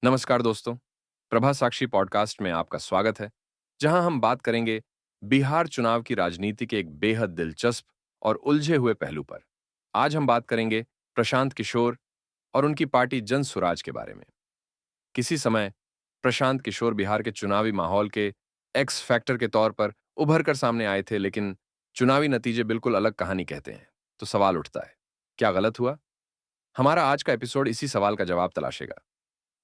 नमस्कार दोस्तों, प्रभा साक्षी पॉडकास्ट में आपका स्वागत है, जहां हम बात करेंगे बिहार चुनाव की राजनीति के एक बेहद दिलचस्प और उलझे हुए पहलू पर। आज हम बात करेंगे प्रशांत किशोर और उनकी पार्टी जन सुराज के बारे में। किसी समय प्रशांत किशोर बिहार के चुनावी माहौल के एक्स फैक्टर के तौर पर उभर कर सामने आए थे, लेकिन चुनावी नतीजे बिल्कुल अलग कहानी कहते हैं। तो सवाल उठता है, क्या गलत हुआ? हमारा आज का एपिसोड इसी सवाल का जवाब तलाशेगा।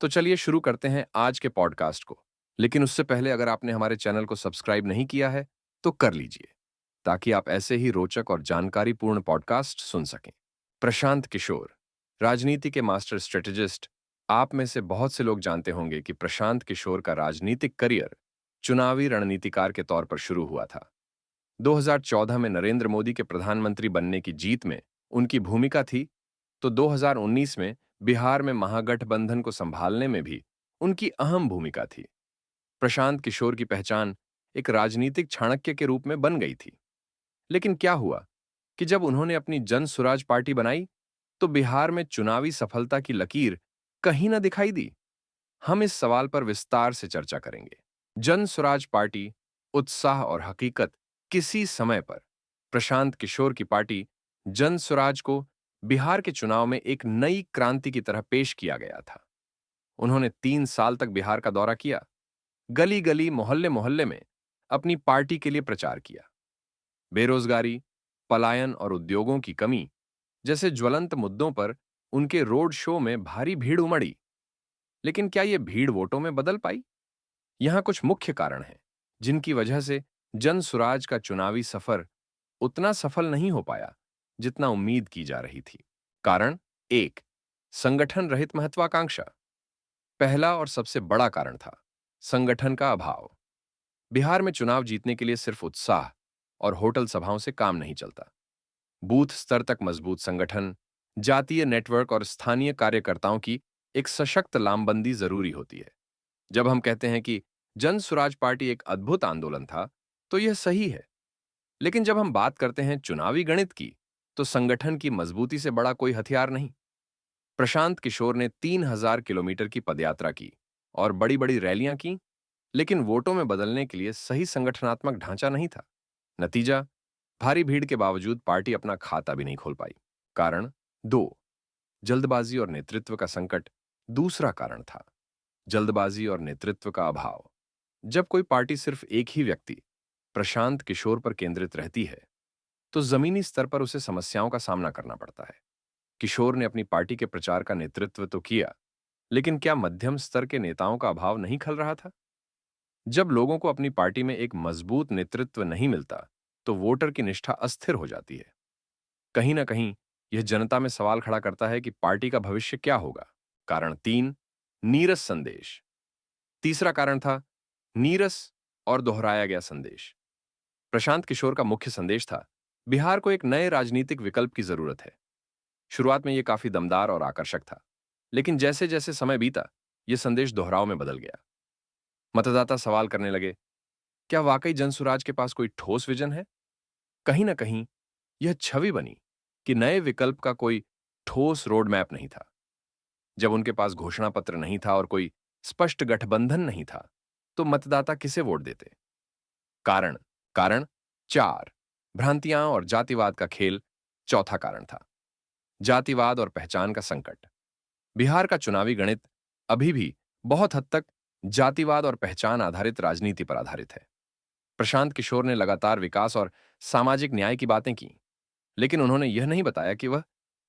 तो चलिए शुरू करते हैं आज के पॉडकास्ट को। लेकिन उससे पहले अगर आपने हमारे चैनल को सब्सक्राइब नहीं किया है, तो कर लीजिए, ताकि आप ऐसे ही रोचक और जानकारीपूर्ण पॉडकास्ट सुन सकें। प्रशांत किशोर, राजनीति के मास्टर स्ट्रेटेजिस्ट। आप में से बहुत से लोग जानते होंगे कि प्रशांत किशोर का राजनीतिक करियर चुनावी रणनीतिकार के तौर पर शुरू हुआ था। 2014 में नरेंद्र मोदी के प्रधानमंत्री बनने की जीत में उनकी भूमिका थी, तो 2019 में बिहार में महागठबंधन को संभालने में भी उनकी अहम भूमिका थी। प्रशांत किशोर की पहचान एक राजनीतिक चाणक्य के रूप में बन गई थी। लेकिन क्या हुआ कि जब उन्होंने अपनी जन सुराज पार्टी बनाई, तो बिहार में चुनावी सफलता की लकीर कहीं न दिखाई दी। हम इस सवाल पर विस्तार से चर्चा करेंगे। जन स्वराज पार्टी, उत्साह और हकीकत। किसी समय पर प्रशांत किशोर की पार्टी जन स्वराज को बिहार के चुनाव में एक नई क्रांति की तरह पेश किया गया था। उन्होंने 3 साल तक बिहार का दौरा किया, गली गली मोहल्ले मोहल्ले में अपनी पार्टी के लिए प्रचार किया। बेरोजगारी, पलायन और उद्योगों की कमी जैसे ज्वलंत मुद्दों पर उनके रोड शो में भारी भीड़ उमड़ी। लेकिन क्या यह भीड़ वोटों में बदल पाई? यहां कुछ मुख्य कारण हैं, जिनकी वजह से जन सुराज का चुनावी सफर उतना सफल नहीं हो पाया जितना उम्मीद की जा रही थी। कारण एक, संगठन रहित महत्वाकांक्षा। पहला और सबसे बड़ा कारण था संगठन का अभाव। बिहार में चुनाव जीतने के लिए सिर्फ उत्साह और होटल सभाओं से काम नहीं चलता। बूथ स्तर तक मजबूत संगठन, जातीय नेटवर्क और स्थानीय कार्यकर्ताओं की एक सशक्त लामबंदी जरूरी होती है। जब हम कहते हैं कि जन सुराज पार्टी एक अद्भुत आंदोलन था, तो यह सही है। लेकिन जब हम बात करते हैं चुनावी गणित की, तो संगठन की मजबूती से बड़ा कोई हथियार नहीं। प्रशांत किशोर ने 3,000 किलोमीटर की पदयात्रा की और बड़ी बड़ी रैलियां की, लेकिन वोटों में बदलने के लिए सही संगठनात्मक ढांचा नहीं था। नतीजा, भारी भीड़ के बावजूद पार्टी अपना खाता भी नहीं खोल पाई। कारण दो, जल्दबाजी और नेतृत्व का संकट दूसरा कारण था। जल्दबाजी और नेतृत्व का अभाव। जब कोई पार्टी सिर्फ एक ही व्यक्ति, प्रशांत किशोर पर केंद्रित रहती है, तो जमीनी स्तर पर उसे समस्याओं का सामना करना पड़ता है। किशोर ने अपनी पार्टी के प्रचार का नेतृत्व तो किया, लेकिन क्या मध्यम स्तर के नेताओं का अभाव नहीं खल रहा था? जब लोगों को अपनी पार्टी में एक मजबूत नेतृत्व नहीं मिलता, तो वोटर की निष्ठा अस्थिर हो जाती है। कहीं ना कहीं यह जनता में सवाल खड़ा करता है कि पार्टी का भविष्य क्या होगा। कारण तीन, नीरस संदेश। तीसरा कारण था नीरस और दोहराया गया संदेश। प्रशांत किशोर का मुख्य संदेश था, बिहार को एक नए राजनीतिक विकल्प की जरूरत है। शुरुआत में यह काफी दमदार और आकर्षक था, लेकिन जैसे जैसे समय बीता, यह संदेश दोहराव में बदल गया। मतदाता सवाल करने लगे, क्या वाकई जनसुराज के पास कोई ठोस विजन है? कहीं ना कहीं यह छवि बनी कि नए विकल्प का कोई ठोस रोड मैप नहीं था। जब उनके पास घोषणा पत्र नहीं था और कोई स्पष्ट गठबंधन नहीं था, तो मतदाता किसे वोट देते? कारण कारण चार, भ्रांतियां और जातिवाद का खेल चौथा कारण था। जातिवाद और पहचान का संकट। बिहार का चुनावी गणित अभी भी बहुत हद तक जातिवाद और पहचान आधारित राजनीति पर आधारित है। प्रशांत किशोर ने लगातार विकास और सामाजिक न्याय की बातें की, लेकिन उन्होंने यह नहीं बताया कि वह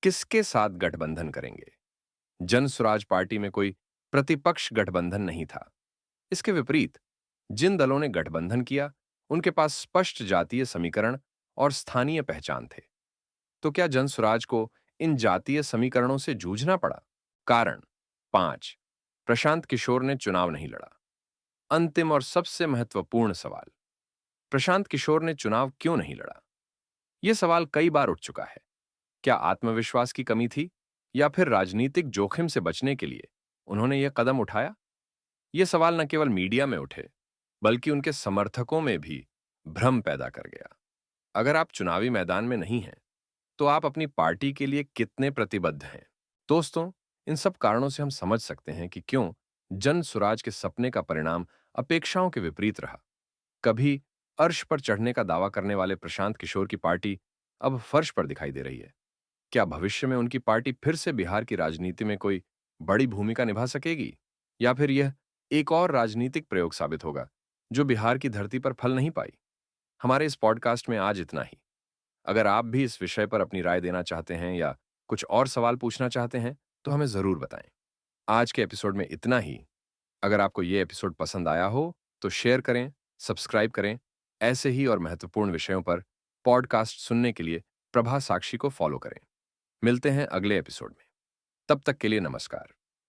किसके साथ गठबंधन करेंगे। जन स्वराज पार्टी में कोई प्रतिपक्ष गठबंधन नहीं था। इसके विपरीत, जिन दलों ने गठबंधन किया, उनके पास स्पष्ट जातीय समीकरण और स्थानीय पहचान थे। तो क्या जन स्वराज को इन जातीय समीकरणों से जूझना पड़ा? कारण पांच, प्रशांत किशोर ने चुनाव नहीं लड़ा। अंतिम और सबसे महत्वपूर्ण सवाल, प्रशांत किशोर ने चुनाव क्यों नहीं लड़ा? यह सवाल कई बार उठ चुका है। क्या आत्मविश्वास की कमी थी, या फिर राजनीतिक जोखिम से बचने के लिए उन्होंने यह कदम उठाया? यह सवाल न केवल मीडिया में उठे, बल्कि उनके समर्थकों में भी भ्रम पैदा कर गया। अगर आप चुनावी मैदान में नहीं हैं, तो आप अपनी पार्टी के लिए कितने प्रतिबद्ध हैं? दोस्तों, इन सब कारणों से हम समझ सकते हैं कि क्यों जन सुराज के सपने का परिणाम अपेक्षाओं के विपरीत रहा। कभी अर्श पर चढ़ने का दावा करने वाले प्रशांत किशोर की पार्टी अब फर्श पर दिखाई दे रही है। क्या भविष्य में उनकी पार्टी फिर से बिहार की राजनीति में कोई बड़ी भूमिका निभा सकेगी, या फिर यह एक और राजनीतिक प्रयोग साबित होगा जो बिहार की धरती पर फल नहीं पाई? हमारे इस पॉडकास्ट में आज इतना ही। अगर आप भी इस विषय पर अपनी राय देना चाहते हैं या कुछ और सवाल पूछना चाहते हैं, तो हमें जरूर बताएं। आज के एपिसोड में इतना ही। अगर आपको ये एपिसोड पसंद आया हो, तो शेयर करें, सब्सक्राइब करें। ऐसे ही और महत्वपूर्ण विषयों पर पॉडकास्ट सुनने के लिए प्रभा साक्षी को फॉलो करें। मिलते हैं अगले एपिसोड में। तब तक के लिए नमस्कार।